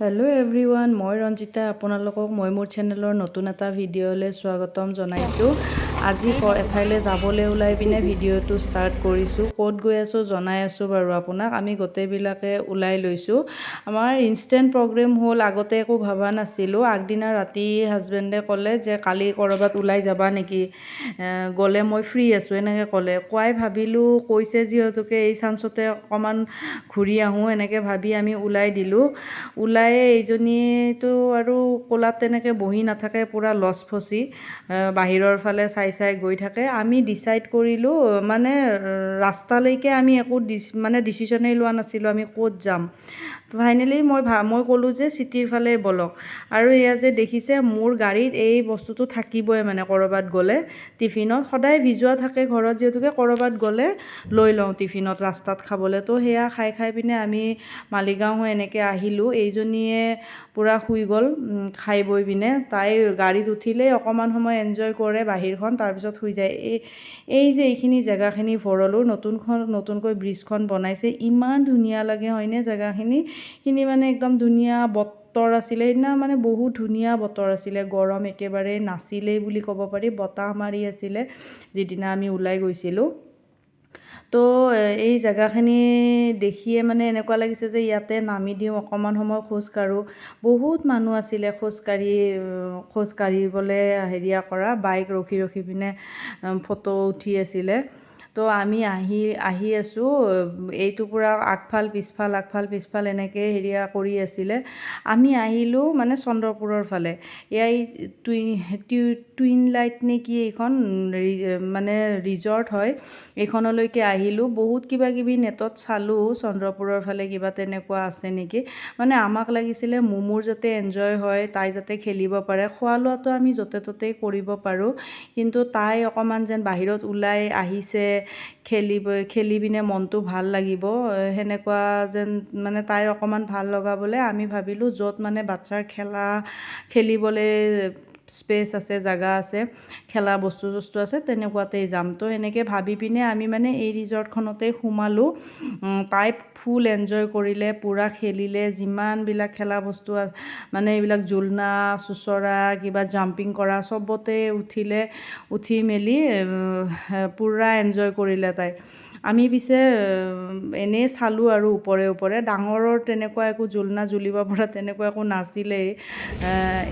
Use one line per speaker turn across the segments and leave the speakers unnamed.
Hello' everyone, মই ৰঞ্জিতা। আপোনালোকক মই মোৰ চেনেলৰ নতুন এটা ভিডিঅ'লৈ স্বাগতম জনাইছোঁ। আজি এঠাইলৈ যাবলৈ ওলাই পিনে ভিডিঅ'টো ষ্টাৰ্ট কৰিছোঁ। ক'ত গৈ আছোঁ জনাই আছোঁ বাৰু আপোনাক। আমি গোটেইবিলাকে ওলাই লৈছোঁ। আমাৰ ইনষ্টেণ্ট প্ৰগ্ৰেম হ'ল, আগতে একো ভবা নাছিলোঁ। আগদিনা ৰাতি হাজবেণ্ডে ক'লে যে কালি ক'ৰবাত ওলাই যাবা নেকি, গ'লে মই ফ্ৰী আছোঁ এনেকৈ ক'লে। কোৱাই ভাবিলোঁ, কৈছে যিহেতুকে এই চান্সতে অকণমান ঘূৰি আহোঁ এনেকৈ ভাবি আমি ওলাই দিলোঁ। এইজনীতো আৰু ক'লাত তেনেকৈ বহি নাথাকে, পূৰা লচ ফচি বাহিৰৰ ফালে চাই চাই গৈ থাকে। আমি ডিচাইড কৰিলোঁ, মানে ৰাস্তালৈকে আমি একো ডিচিশ্যনেই লোৱা নাছিলোঁ আমি ক'ত যাম। ফাইনেলি মই ক'লোঁ যে চিটিৰ ফালে ব'লক। আৰু এয়া যে দেখিছে, মোৰ গাড়ীত এই বস্তুটো থাকিবই, মানে ক'ৰবাত গ'লে টিফিনত সদায় ভিজোৱা থাকে ঘৰত, যিহেতুকে ক'ৰবাত গ'লে লৈ লওঁ টিফিনত ৰাস্তাত খাবলৈ। তো সেয়া খাই পিনে আমি মালিগাঁও হৈ এনেকৈ আহিলোঁ। এইজনীয়ে পূৰা শুই গ'ল খাই বৈ পিনে। তাই গাড়ীত উঠিলেই অকণমান সময় এনজয় কৰে বাহিৰখন, তাৰপিছত শুই যায়। এই যে এইখিনি জেগাখিনি ভৰলোঁ, নতুনকৈ ব্ৰিজখন বনাইছে, ইমান ধুনীয়া লাগে হয়নে জেগাখিনি। মানে একদম ধুনীয়া বতৰ আছিলে সেইদিনা, মানে বহুত ধুনীয়া বতৰ আছিলে, গৰম একেবাৰে নাছিলেই বুলি ক'ব পাৰি। বতাহ মাৰি আছিলে যিদিনা আমি ওলাই গৈছিলোঁ। তো এই জেগাখিনি দেখিয়ে মানে এনেকুৱা লাগিছে যে ইয়াতে নামি দিওঁ, অকণমান সময় খোজকাঢ়োঁ। বহুত মানুহ আছিলে খোজকাঢ়িবলৈ কৰা, বাইক ৰখি ৰখি পিনে ফটো উঠি আছিলে। তো আমি আহি আছোঁ, এইটো পূৰা আগফাল পিছফাল এনেকৈ কৰি আছিলে। আমি আহিলোঁ মানে চন্দ্ৰপুৰৰ ফালে। এয়াই টুইন লাইট নে কি এইখন, মানে ৰিজৰ্ট হয়, এইখনলৈকে আহিলোঁ। বহুত কিবা কিবি নেটত চালোঁ, চন্দ্ৰপুৰৰ ফালে কিবা তেনেকুৱা আছে নেকি। মানে আমাক লাগিছিলে মোমোৰ যাতে এনজয় হয়, তাই যাতে খেলিব পাৰে, খোৱা লোৱাটো আমি য'তে ত'তেই কৰিব পাৰোঁ। কিন্তু তাই অকণমান যেন বাহিৰত ওলাই আহিছে, খেলি পিনে মনটো ভাল লাগিব, সেনেকুৱা যেন মানে তাইৰ অকণমান ভাল লগাবলৈ আমি ভাবিলোঁ য'ত মানে বাচ্ছাৰ খেলিবলৈ স্পেচ আছে, জাগা আছে, খেলা বস্তু আছে, তেনেকুৱাতেই যাম। তো এনেকৈ ভাবি পিনে আমি মানে এই ৰিজৰ্টখনতেই সোমালোঁ। তাই ফুল এনজয় কৰিলে, পূৰা খেলিলে, যিমানবিলাক খেলা বস্তু মানে এইবিলাক জোলনা, চুচৰা, কিবা জাম্পিং কৰা, চবতে উঠি মেলি পূৰা এনজয় কৰিলে তাই। আমি পিছে এনেই চালোঁ আৰু ওপৰে ডাঙৰৰ তেনেকুৱা একো জোলনা জুলিব পৰা তেনেকুৱা একো নাছিলেই।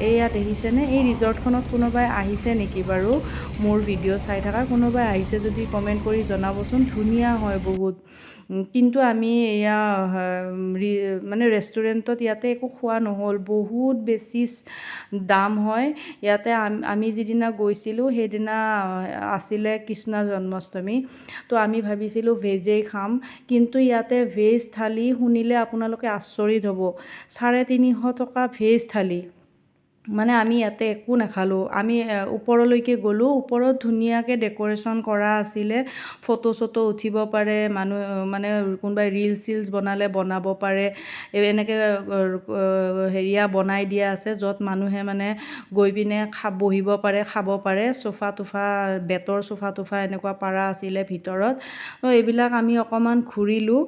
এয়া দেখিছেনে, এই ৰিজৰ্টখনত কোনোবাই আহিছে নেকি বাৰু? মোৰ ভিডিঅ' চাই থকা কোনোবাই আহিছে যদি কমেণ্ট কৰি জনাবচোন। ধুনীয়া হয় বহুত। কিন্তু আমি এয়া মানে ৰেষ্টুৰেণ্টত ইয়াতে একো খোৱা নহ'ল, বহুত বেছি দাম হয় ইয়াতে। আমি যিদিনা গৈছিলোঁ সেইদিনা আছিলে কৃষ্ণ জন্মাষ্টমী। তো আমি ভাবিছিলোঁ ভেজেই খাম, কিন্তু ইয়াতে ভেজ থালি শুনিলে আপোনালোকে আচৰিত হ'ব। 350 টকা ভেজ থালি। মানে আমি ইয়াতে একো নাখালোঁ। আমি ওপৰলৈকে গ'লোঁ, ওপৰত ধুনীয়াকৈ ডেক'ৰেশ্যন কৰা আছিলে, ফটো চটো উঠিব পাৰে মানুহ, মানে কোনোবাই ৰিলচ বনাব পাৰে। এনেকৈ বনাই দিয়া আছে, য'ত মানুহে মানে গৈ পিনে বহিব পাৰে, খাব পাৰে। চোফা টোফা, বেতৰ চোফা টোফা এনেকুৱা পাৰা আছিলে ভিতৰত। তো এইবিলাক আমি অকণমান ঘূৰিলোঁ,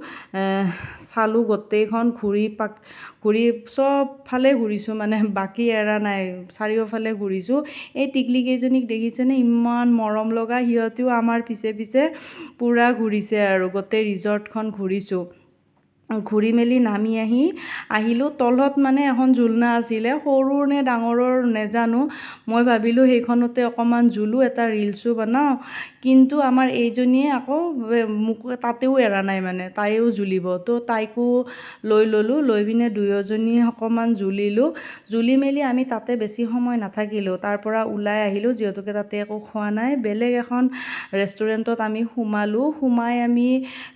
চালোঁ গোটেইখন, ঘূৰি চব ফালে ঘূৰিছোঁ, মানে বাকী এৰা নাই, চাৰিওফালে ঘূৰিছোঁ। এই টিকলিকেইজনীক দেখিছেনে, ইমান মৰম লগা, সিহঁতেও আমাৰ পিছে পূৰা ঘূৰিছে আৰু গোটেই ৰিজৰ্টখন ঘূৰিছোঁ। ঘূৰি মেলি নামি আহিলোঁ। তলত মানে এখন জোলনা আছিলে, সৰু নে ডাঙৰৰ নেজানো। মই ভাবিলোঁ সেইখনতে অকণমান জোলোঁ, এটা ৰিলচো বনাওঁ। কিন্তু আমাৰ এইজনীয়ে আকৌ মোক তাতেও এৰা নাই, মানে তাইও জুলিব। তো তাইকো লৈ পিনে দুয়োজনীয়ে অকণমান জুলি মেলি আমি তাতে বেছি সময় নাথাকিলোঁ। তাৰ পৰা ওলাই আহিলোঁ, যিহেতুকে তাতে একো খোৱা নাই। বেলেগ এখন ৰেষ্টুৰেণ্টত আমি সোমাই আমি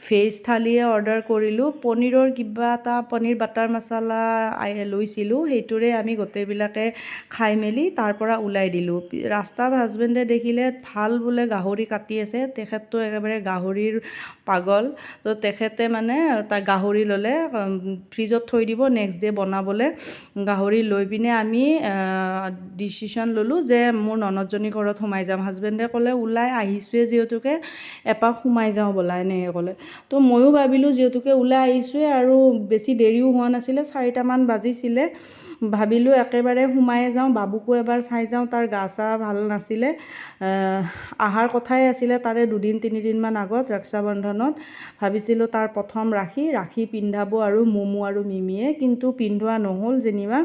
ভেজ থালিয়ে অৰ্ডাৰ কৰিলোঁ। পনীৰৰ কিবা এটা পনীৰ বাটাৰ মছলা লৈছিলোঁ, সেইটোৰে আমি গোটেইবিলাকে খাই মেলি তাৰ পৰা ওলাই দিলোঁ। ৰাস্তাত হাজবেণ্ডে দেখিলে ভাল বোলে গাহৰি কাটি আছে, তেখেতটো একেবাৰে গাহৰিৰ পাগল। তো তেখেতে মানে তাক গাহৰি ল'লে, ফ্ৰিজত থৈ দিব, নেক্সট ডে বনাবলৈ। গাহৰি লৈ পিনে আমি ডিচিশ্যন ল'লোঁ যে মোৰ ননদজনী ঘৰত সোমাই যাম। হাজবেণ্ডে ক'লে ওলাই আহিছোঁৱে যিহেতুকে এপাক সোমাই যাওঁ ব'লা, এনেকৈ ক'লে। তো ময়ো ভাবিলোঁ যিহেতুকে ওলাই আহিছোঁ আহিছোঁৱে আৰু বেছি দেৰিও হোৱা নাছিলে, 4টামান বাজিছিলে। ভাবিলোঁ একেবাৰে সোমাই যাওঁ, বাবুকো এবাৰ চাই যাওঁ, তাৰ গা চা ভাল নাছিলে। অহাৰ কথাই আছিলে তাৰে 2-3দিনমান আগত ৰক্ষাবন্ধনত। ভাবিছিলোঁ তাৰ প্ৰথম ৰাখি পিন্ধাব আৰু মমু আৰু মিমিয়ে, কিন্তু পিন্ধোৱা নহ'ল যেনিবা।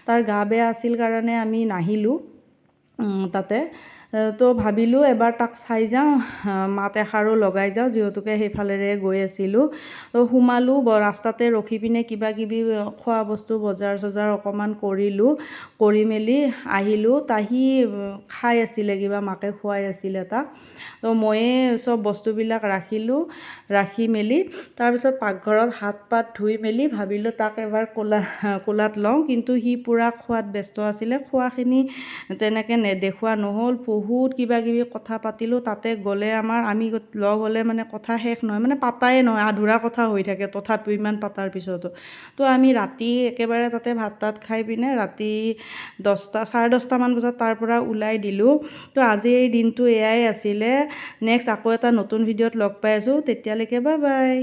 তাৰ গা বেয়া আছিল কাৰণে আমি নাহিলোঁ তাতে। তো ভাবিলোঁ এবাৰ তাক চাই যাওঁ, মাত এষাৰো লগাই যাওঁ, যিহেতুকে সেইফালেৰে গৈ আছিলোঁ। তো সোমালোঁ, ৰাস্তাতে ৰখি পিনে কিবা কিবি খোৱা বস্তু বজাৰ চজাৰ অকণমান কৰিলোঁ, কৰি মেলি আহিলোঁ। সি খাই আছিলে কিবা, মাকে খুৱাই আছিলে তাক। তো ময়ে চব বস্তুবিলাক ৰাখি মেলি তাৰপিছত পাকঘৰত হাত পাত ধুই মেলি ভাবিলোঁ তাক এবাৰ কোলাত লওঁ, কিন্তু সি পূৰা খোৱাত ব্যস্ত আছিলে। খোৱাখিনি তেনেকৈ নেদেখুওৱা নহ'ল। বহুত কিবা কিবি কথা পাতিলোঁ, তাতে গ'লে আমি লগ হ'লে মানে কথা শেষ নহয়, মানে পাতাই নহয়, আধৰুৱা কথা হৈ থাকে তথাপিও ইমান পাতাৰ পিছতো। তো আমি ৰাতি একেবাৰে তাতে ভাত তাত খাই পিনে ৰাতি 10:30 বজাত তাৰ পৰা ওলাই দিলোঁ। তো আজি এই দিনটো এয়াই আছিলে। নেক্সট আকৌ এটা নতুন ভিডিঅ'ত লগ পাই আছোঁ, তেতিয়ালৈকে বাই বাই।